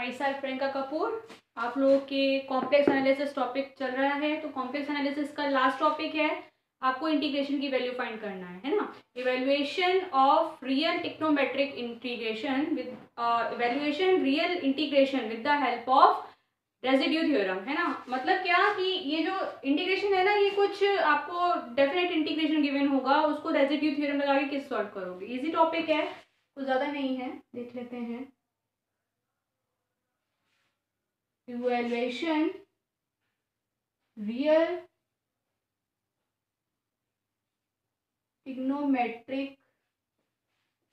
My self Priyanka Kapoor. आप लोगों के कॉम्प्लेक्स एनालिसिस टॉपिक चल रहा है, तो कॉम्प्लेक्स एनालिसिस का लास्ट टॉपिक है, आपको इंटीग्रेशन की वैल्यू फाइंड करना है ना। Evaluation of real टिक्नोमेट्रिक integration with evaluation real integration with the help of residue theorem, है ना। मतलब क्या कि ये जो इंटीग्रेशन है ना, ये कुछ आपको डेफिनेट इंटीग्रेशन गिवन होगा, उसको रेजिड्यू थ्योरम लगा के किस सॉल्व करोगे। इजी टॉपिक है, कुछ ज़्यादा नहीं है, देख लेते हैं। इवैल्यूएशन रियल ट्रिग्नोमेट्रिक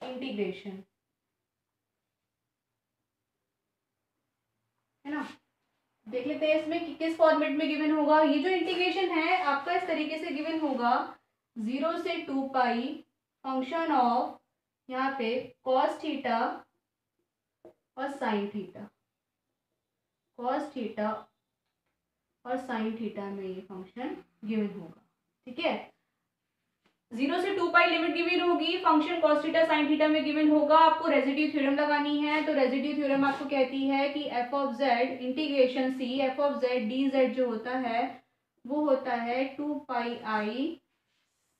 इंटीग्रेशन, है ना। देख लेते हैं इसमें किस फॉर्मेट में गिवन होगा। ये जो इंटीग्रेशन है आपका इस तरीके से गिवन होगा, 0 से 2 पाई फंक्शन ऑफ यहाँ पे कॉस थीटा और साइन थीटा, कॉस थीटा और साइन थीटा में ये फंक्शन गिवन होगा, ठीक है। 0 से 2 पाई लिमिट गिवन होगी, function cos theta sin theta में गिवन होगा। आपको रेजिड्यू थ्योरम लगानी है, तो रेजिड्यू थ्योरम आपको कहती है कि f of z integration c f of z dz जो होता है वो होता है 2 pi i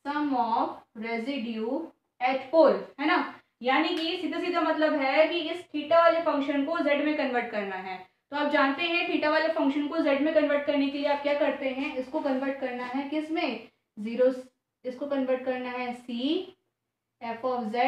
sum of residue at pole, है ना। यानी कि सीधा सीधा मतलब है कि इस थीटा वाले फंक्शन को z में कन्वर्ट करना है। तो आप जानते हैं थीटा वाले फंक्शन को z में कन्वर्ट करने के लिए आप क्या करते हैं, इसको कन्वर्ट करना है किस में, 0, इसको कन्वर्ट करना है c f of z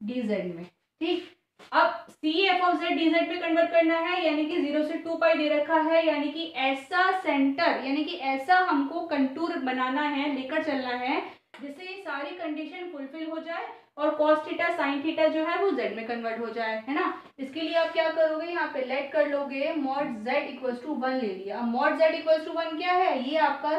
dz में, ठीक। अब c f of z dz में कन्वर्ट करना है, यानी कि 0 से 2 पाई दे रखा है, यानी कि ऐसा सेंटर, यानी कि ऐसा हमको कंटूर बनाना है, लेकर चलना है जिससे ये सारी कंडीशन फुलफिल हो जाए और cos थीटा sin थीटा जो है वो z में कन्वर्ट हो जाए, है ना। इसके लिए आप क्या करोगे, यहाँ पे लेट कर लोगे मॉड z इक्वल टू 1 ले लिया। अब मॉड z इक्वल टू 1 क्या है, ये आपका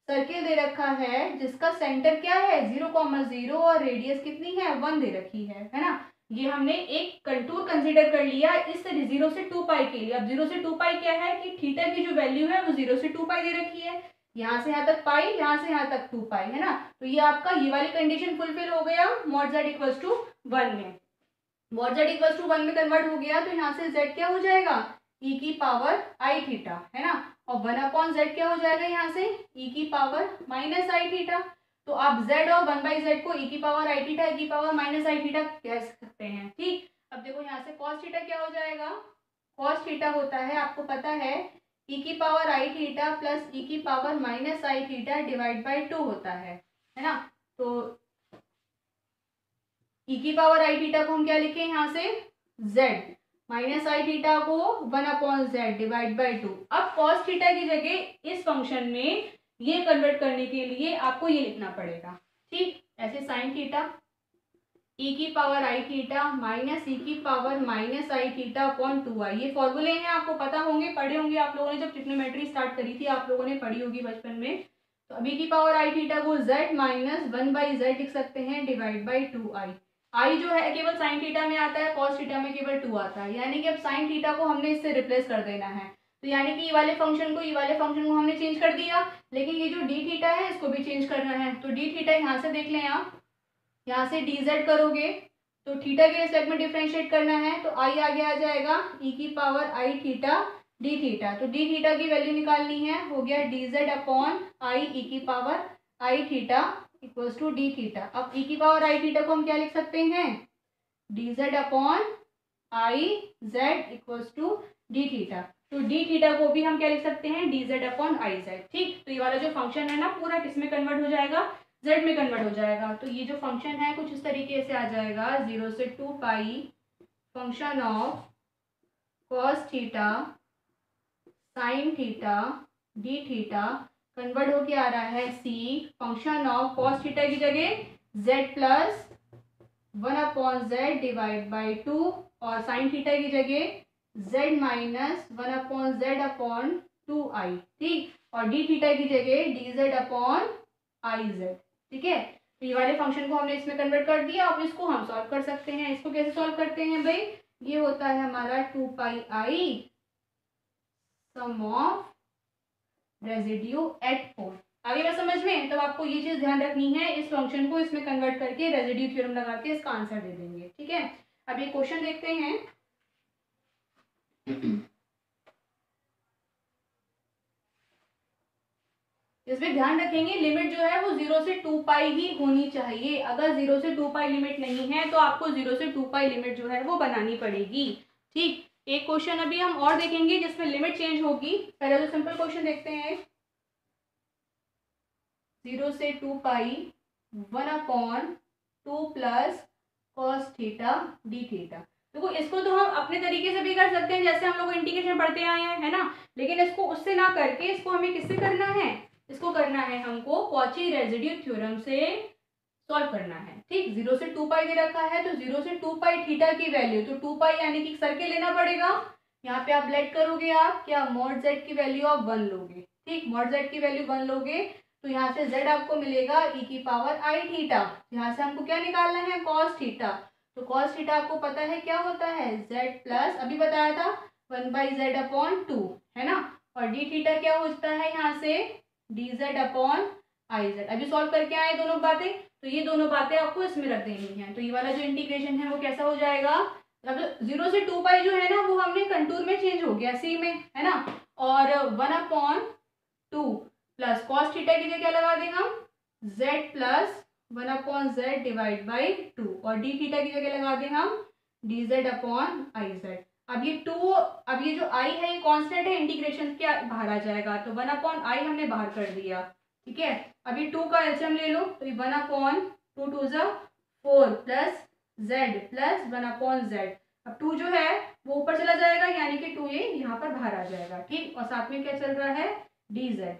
सर्किल दे रखा है जिसका सेंटर क्या है 0,0 और रेडियस कितनी है 1 दे रखी है ना। ये हमने एक कंटूर कंसीडर कर लिया इस 0 से 2 पाई के लिए। अब 0 से 2 पाई क्या है कि थीटा की जो वैल्यू है वो 0 से 2 पाई दे रखी है, यहाँ से यहाँ तक पाई, यहाँ से यहाँ तक 2 पाई, है ना। तो ये आपका ये वाली कंडीशन फुलफिल हो गया मॉड z इक्वल टू 1 में। मॉड z इक्वल टू 1 में कन्वर्ट हो गया, तो यहाँ से z क्या हो जाएगा e की पावर i थीटा, है ना। और 1 अपॉन z क्या हो जाएगा यहाँ से e की पावर माइनस i थीटा। तो आप z और 1 बाई z को e की पावर i थीटा e की पावर माइनस i थीटा कह सकते हैं, ठीक। अब देखो यहाँ से cos थीटा क्या हो जाएगा, cos थीटा होता है आपको पता है e की power i theta plus e की power minus i theta divide by 2 होता है ना। तो e की पावर i थीटा को हम क्या लिखें यहाँ से z, माइनस आई थीटा को 1 अपॉन जेड डिवाइड बाई 2। अब cos थीटा की जगह इस फंक्शन में ये कन्वर्ट करने के लिए आपको ये लिखना पड़ेगा, ठीक। ऐसे साइन थीटा e की power I theta minus e की पावर माइनस आई थीटा अपॉन 2i। ये फॉर्मूले हैं, आपको पता होंगे, पढ़े होंगे आप लोगों ने, जब ट्रिग्नोमेट्री स्टार्ट करी थी आप लोगों ने पढ़ी होगी बचपन में। तो अब e की पावर आई थीटा को z माइनस 1 बाई जेड लिख सकते हैं डिवाइड बाई 2i। आई जो है केवल साइन थीटा में आता है, कॉस थीटा में केवल 2 आता है, यानी कि अब साइन थीटा को हमने इससे रिप्लेस कर देना है। तो यानी कि ये वाले फंक्शन को हमने चेंज कर दिया, लेकिन ये जो डी थीटा है इसको भी चेंज करना है। तो डी थीटा यहाँ से देख लें आप, यहाँ से डी जेड करोगे तो थीटा के रिस्पेक्ट में डिफ्रेंशिएट करना है, तो आई आगे आ जाएगा ई की power I theta D theta. तो डी थीटा की वैल्यू निकालनी है, हो गया D Z upon I E की power I theta equals to D theta. अब ई की पावर आई थीटा को हम क्या लिख सकते हैं, D Z upon I Z equals to D theta. तो डी थीटा को भी हम क्या लिख सकते हैं, D Z upon I Z, ठीक। तो ये वाला जो फंक्शन है ना पूरा किस में कन्वर्ट हो जाएगा, जेड में कन्वर्ट हो जाएगा। तो ये जो फंक्शन है कुछ इस तरीके से आ जाएगा, 0 से 2 पाई function of cos theta sine theta D theta convert होके आ रहा है सी फंक्शन ऑफ कॉस थीटा की जगह z plus 1 upon Z divide by 2 और साइन थीटा की जगह z minus 1 upon Z upon 2i, ठीक। और डी थीटा की जगह D Z upon I Z, ठीक है। तो ये वाले फंक्शन को हमने इसमें कन्वर्ट कर दिया। अब इसको हम सॉल्व कर सकते हैं। इसको कैसे सॉल्व करते हैं भाई, ये होता है हमारा 2 पाई आई सम ऑफ रेजिड्यू एट पोल। आगे बात समझ में, तो आपको ये चीज ध्यान रखनी है, इस फंक्शन को इसमें कन्वर्ट करके रेजिड्यू थ्योरम लगा के इसका आंसर दे देंगे, ठीक है। अब ये क्वेश्चन देखते हैं। इसमें ध्यान रखेंगे लिमिट जो है वो 0 से 2 पाई ही होनी चाहिए। अगर 0 से 2 पाई लिमिट नहीं है तो आपको 0 से 2 पाई लिमिट जो है वो बनानी पड़ेगी। ठीक, एक क्वेश्चन अभी हम और देखेंगे जिसमें लिमिट चेंज होगी। पहले तो सिंपल क्वेश्चन देखते हैं। 0 से 2 पाई 1/2 plus cos theta D theta. देखो इसको तो हम अपने तरीके से भी कर सकते हैं जैसे हम लोग इंटीग्रेशन पढ़ते आए हैं, है ना, लेकिन इसको उससे ना करके इसको हमें किससे करना है, इसको करना है हमको कॉची रेजिड्यू थ्योरम से सॉल्व करना है। ठीक, 0 से 2 पाई दे रखा है तो 0 से 2 पाई थीटा की वैल्यू, तो 2 पाई यानी कि सर्किल लेना पड़ेगा। यहाँ पे आप लेट करोगे, आप क्या मॉड जेड की वैल्यू आप 1 लोगे। ठीक, मॉड जेड की वैल्यू 1 लोगे तो यहाँ से z आपको मिलेगा e की पावर i थीटा। यहाँ से हमको क्या निकालना है, cos थीटा। तो cos थीटा आपको पता है क्या होता है, z प्लस अभी बताया था 1/z/2, है ना, और d थीटा क्या होता है यहाँ से dz/iz। अभी सॉल्व करके आए दोनों बातें, तो ये दोनों बातें आपको इसमें रख देनी है। तो ये वाला जो इंटीग्रेशन है वो कैसा हो जाएगा, मतलब 0 से 2 पाई जो है ना वो हमने कंटूर में चेंज हो गया सी में, है ना, और 1/2 प्लस कॉस थीटा की जगह क्या लगा दें हम, z plus 1/z divide by 2, और डी थीटा की जगह लगा दें हम dz/iz। अब ये 2, अब ये जो i है ये कांस्टेंट है, इंटीग्रेशन के बाहर आ जाएगा, तो 1/i हमने बाहर कर दिया। ठीक है, अभी 2 का एलसीएम ले लो, तो 1/2 2 ज़ा 4 प्लस z प्लस 1/z। अब 2 जो है वो ऊपर चला जाएगा यानी कि 2 ये यहाँ पर बाहर आ जाएगा। ठीक, और साथ में क्या चल रहा है, dz।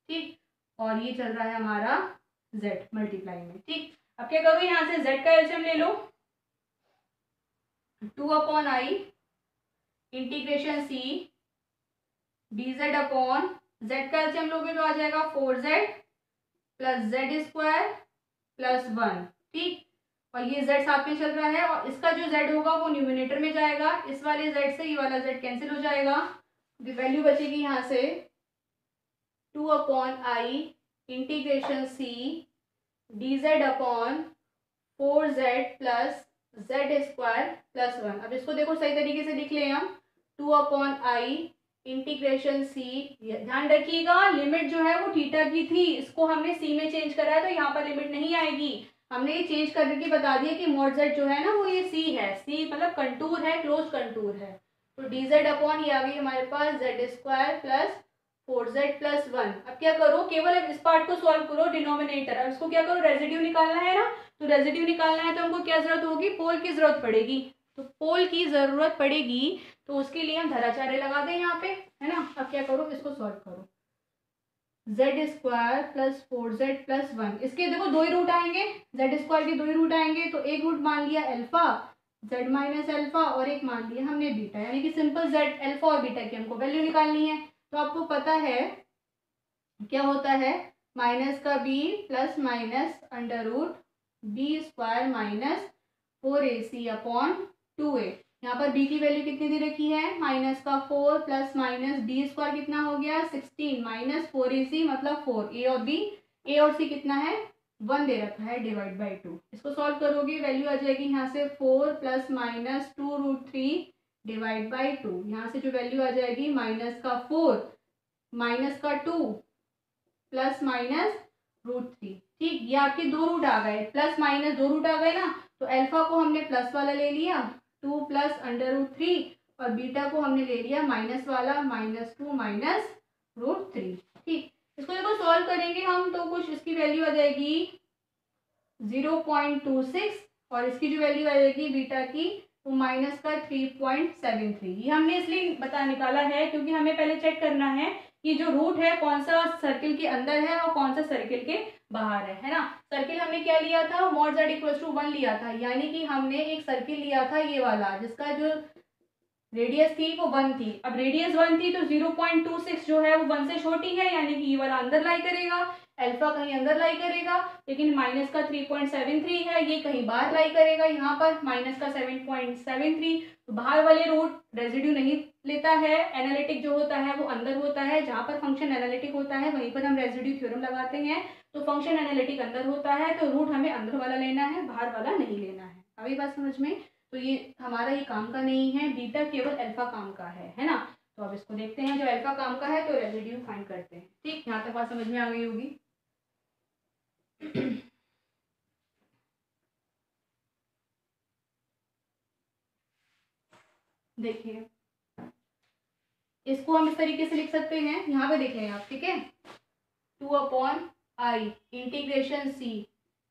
ठीक, और ये चल रहा है हमारा z मल्टीप्लाई में। ठीक, अब क्या करोगे, यहाँ से z का एलसीएम ले लो, 2/i integration c dz z का एलसीएम लोगे तो आ जाएगा 4z प्लस z² प्लस 1। ठीक, और ये z साथ में चल रहा है और इसका जो z होगा वो न्यूमिनेटर में जाएगा, इस वाले z से ये वाला z कैंसिल हो जाएगा, वैल्यू बचेगी यहाँ से 2/i integration c dz/4z plus z² plus 1। अब इसको देखो सही तरीके से लिख लें हम, 2/i इंटीग्रेशन c, ध्यान रखिएगा लिमिट जो है वो थीटा की थी, इसको हमने c में चेंज करा है तो यहाँ पर लिमिट नहीं आएगी। हमने ये चेंज करके बता दिया कि मॉड z जो है ना वो ये c है, c मतलब कंटूर है, क्लोज कंटूर है। तो dz/ ये आ गई हमारे पास z² प्लस 4z प्लस 1। अब क्या करो, केवल इस पार्ट को सॉल्व करो डिनोमिनेटर। अब इसको क्या करो, रेजिड्यू निकालना है ना, तो रेजिड्यू निकालना है तो हमको क्या जरूरत होगी, पोल की जरूरत पड़ेगी। तो पोल की जरूरत पड़ेगी तो उसके लिए हम धराचार्य लगा दें यहाँ पे, है ना। अब क्या करो, इसको सॉल्व करो, z² प्लस 4z प्लस 1, इसके देखो दो ही रूट आएंगे, z² के दो ही रूट आएंगे, तो एक रूट मान लिया अल्फा z माइनस अल्फा और एक मान लिया हमने बीटा, यानी कि सिंपल z अल्फा और बीटा की हमको वैल्यू निकालनी है। तो आपको पता है क्या होता है, माइनस का b plus minus √b² minus 4ac/2a। यहाँ पर b की वैल्यू कितनी दे रखी है, माइनस का 4 प्लस माइनस b² कितना हो गया 16 माइनस 4ac मतलब 4, a और c कितना है 1 दे रखा है डिवाइड बाई 2। इसको सॉल्व करोगे वैल्यू आ जाएगी यहाँ से 4 प्लस माइनस 2√3 डिवाइड बाई 2। यहाँ से जो वैल्यू आ जाएगी माइनस का 4 माइनस का 2 प्लस माइनस √3। ठीक, ये आपके दो रूट आ गए, प्लस माइनस दो रूट आ गए ना, तो अल्फा को हमने प्लस वाला ले लिया 2 प्लस √3 और बीटा को हमने ले लिया माइनस वाला -2 माइनस √3। ठीक, इसको देखो सॉल्व करेंगे हम तो कुछ इसकी वैल्यू आ जाएगी 0.26 और इसकी जो वैल्यू आ जाएगी बीटा की वो माइनस का 3.73। ये हमने इसलिए निकाला है क्योंकि हमें पहले चेक करना है कि जो रूट है कौन सा सर्किल के अंदर है और कौन सा सर्किल के बाहर है ना। सर्किल हमने क्या लिया था, मॉड z = 1 लिया था, यानी कि हमने एक सर्किल लिया था ये वाला जिसका जो रेडियस थी वो 1 थी। अब रेडियस 1 थी तो 0.26 जो है वो 1 से छोटी है, यानी कि ये वाला अंदर लाई करेगा, अल्फा कहीं अंदर लाई करेगा, लेकिन माइनस का 3.73 है ये कहीं बाहर लाई करेगा, यहाँ पर माइनस का 7.73। तो बाहर वाले रूट रेजिड्यू नहीं लेता है, एनालिटिक जो होता है वो अंदर होता है, जहाँ पर फंक्शन एनालिटिक होता है वहीं पर हम रेजिड्यू थ्योरम लगाते हैं। तो फंक्शन एनालिटिक अंदर होता है तो रूट हमें अंदर वाला लेना है, बाहर वाला नहीं लेना है। अभी बात समझ में। तो ये हमारा ये काम का नहीं है, बीटा केवल अल्फा काम का है ना। तो अब इसको देखते हैं, जो अल्फा काम का है तो रेसिड्यू फाइंड करते हैं। ठीक, यहाँ तक बात समझ में आ गई होगी। देखिए इसको हम इस तरीके से लिख सकते हैं, यहाँ पे देखें आप, ठीक है, 2/i integration c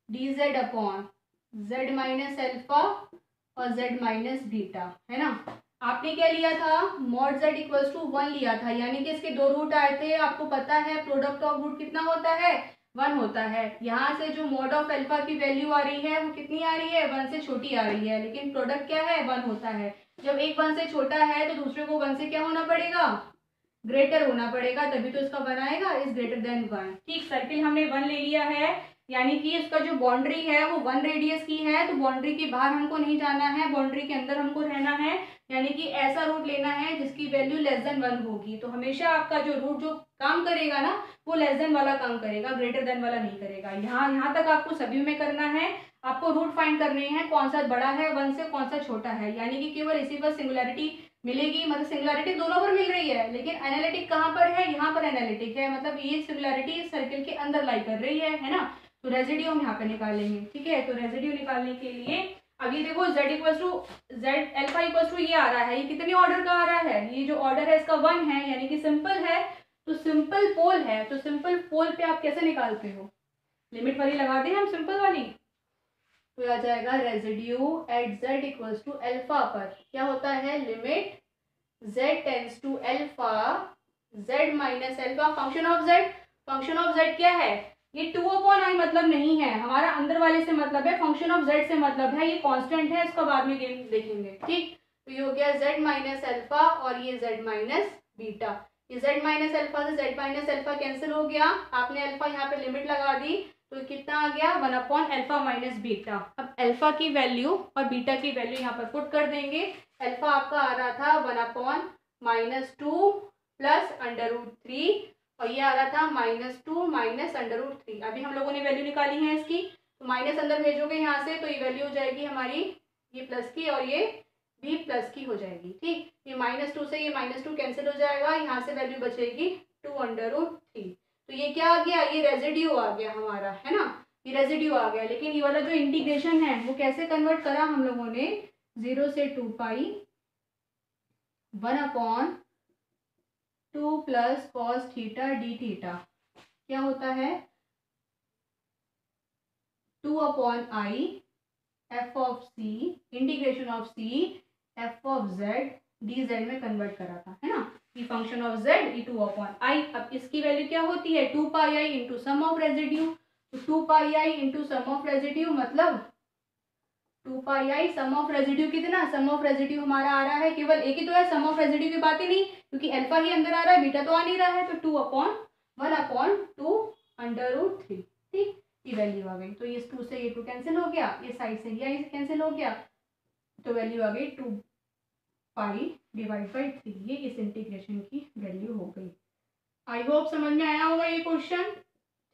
dz upon z minus alpha और z माइनस बीटा, है ना। आपने क्या लिया था, मॉड z इक्वल्स टू 1 लिया था, यानी कि इसके दो रूट आए थे। आपको पता है प्रोडक्ट ऑफ रूट कितना होता है, 1 होता है। यहाँ से जो मॉड ऑफ अल्फा की वैल्यू आ रही है वो कितनी आ रही है, 1 से छोटी आ रही है, लेकिन प्रोडक्ट क्या है, 1 होता है। जब एक 1 से छोटा है तो दूसरे को 1 से क्या होना पड़ेगा, ग्रेटर होना पड़ेगा, तभी तो इसका 1 आएगा, इज ग्रेटर देन 1। ठीक, सर्किल हमने 1 ले लिया है, यानी कि इसका जो बाउंड्री है वो 1 रेडियस की है, तो बाउंड्री के बाहर हमको नहीं जाना है, बाउंड्री के अंदर हमको रहना है, यानी कि ऐसा रूट लेना है जिसकी वैल्यू लेस देन 1 होगी। तो हमेशा आपका जो रूट जो काम करेगा ना वो लेस देन वाला काम करेगा, ग्रेटर देन वाला नहीं करेगा। यहाँ तक आपको सभी में करना है। आपको रूट फाइंड करने हैं, कौन सा बड़ा है 1 से, कौन सा छोटा है, यानी कि केवल इसी पर सिंगुलैरिटी मिलेगी, मतलब सिंगुलैरिटी दोनों पर मिल रही है, लेकिन एनालिटिक कहाँ पर है, यहाँ पर एनालिटिक है, मतलब ये सिंगुलैरिटी इस सर्किल के अंदर लाई कर रही है ना। तो रेजिड्यू हम यहाँ पे निकालेंगे। ठीक है, तो रेजिड्यू निकालने के लिए अब ये देखो z equals to z alpha equals to ये आ रहा है, ये कितने ऑर्डर का आ रहा है, ये जो ऑर्डर है इसका 1 है, यानी कि सिंपल है, तो सिंपल पोल है, तो सिंपल पोल पे आप कैसे निकालते हो, लिमिट वाली लगा दें हम, सिंपल वाली, तो आ जाएगा residue at z equals to alpha पर क्या होता है, limit z tends to alpha z minus alpha function of z। Function of z क्या है, ये 2/i मतलब नहीं है, हमारा अंदर वाले से मतलब है, फंक्शन ऑफ z से मतलब है, ये कांस्टेंट है, इसका बाद में गेम देखेंगे। ठीक, तो ये हो गया z माइनस अल्फा और ये z माइनस बीटा, ये z माइनस अल्फा से z माइनस अल्फा कैंसिल हो गया, आपने अल्फा यहाँ पे लिमिट लगा दी, तो कितना आ गया 1/अल्फा माइनस बीटा। अब अल्फा की वैल्यू और बीटा की वैल्यू यहाँ पर पुट कर देंगे। अल्फा आपका आ रहा था 1/-2 प्लस √3 और ये आ रहा था -2 माइनस √3। अभी हम लोगों ने वैल्यू निकाली है इसकी, तो माइनस अंदर भेजोगे यहाँ से तो ये वैल्यू हो जाएगी हमारी ये प्लस की और ये भी प्लस की हो जाएगी। ठीक, ये -2 से ये -2 कैंसिल हो जाएगा, यहाँ से वैल्यू बचेगी 2√3। तो ये क्या आ गया, ये रेजिड्यू आ गया हमारा, है ना, ये रेजिड्यू आ गया। लेकिन ये वाला जो इंटीग्रेशन है वो कैसे कन्वर्ट करा हम लोगों ने, 0 से 2π 1/2 plus cos theta D theta क्या होता है 2/i f of c integration of c f of z dz में कन्वर्ट करा था, है ना, ये फंक्शन ऑफ z ये 2/i। अब इसकी वैल्यू क्या होती है 2πi into sum of residue, तो 2πi into sum of residue मतलब 2πi सम ऑफ रेजिड्यू कितना, सम ऑफ रेजिड्यू हमारा आ रहा है, केवल एक ही तो है, सम ऑफ रेजिड्यू की बात ही नहीं, क्योंकि अल्फा ही अंदर आ रहा है, बीटा तो आ नहीं रहा है, तो 2/1/2√3। ठीक, ये वैल्यू आ गई, तो ये 2 से ये 2 कैंसिल हो गया, ये साइड से ये कैंसिल हो गया, तो वैल्यू आ गई 2π/3। ये इस इंटीग्रेशन की वैल्यू हो गई। आई होप समझ में आया होगा ये क्वेश्चन।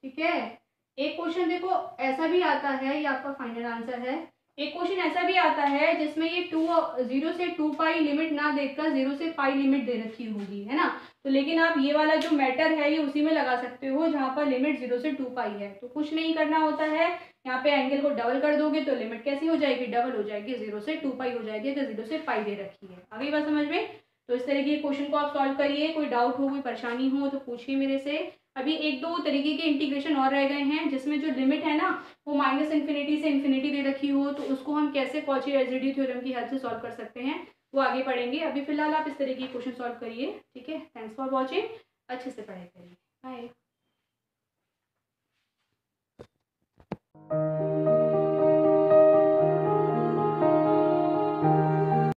ठीक है, एक क्वेश्चन देखो ऐसा भी आता है, ये आपका फाइनल आंसर है। एक क्वेश्चन ऐसा भी आता है जिसमें ये 0 से 2π लिमिट ना देखकर 0 से π लिमिट दे रखी होगी, है ना, तो लेकिन आप ये वाला जो मैटर है ये उसी में लगा सकते हो जहाँ पर लिमिट 0 से 2π है। तो कुछ नहीं करना होता है, यहाँ पे एंगल को डबल कर दोगे तो लिमिट कैसी हो जाएगी, डबल हो जाएगी, 0 से 2π हो जाएगी, अगर 0 से π दे रखी है। आ गई बात समझ में। तो इस तरीके के क्वेश्चन को आप सॉल्व करिए, कोई डाउट हो कोई परेशानी हो तो पूछिए मेरे से। अभी 1-2 तरीके के इंटीग्रेशन और रह गए हैं जिसमें जो लिमिट है ना वो -∞ से इन्फिनिटी दे रखी हो, तो उसको हम कैसे कॉची रेजिड्यू थ्योरम की हेल्प से सॉल्व कर सकते हैं वो आगे पढ़ेंगे। अभी फिलहाल आप इस तरीके के क्वेश्चन सॉल्व करिए। ठीक है, थैंक्स फॉर वॉचिंग, अच्छे से पढ़ाई करिए, बाय।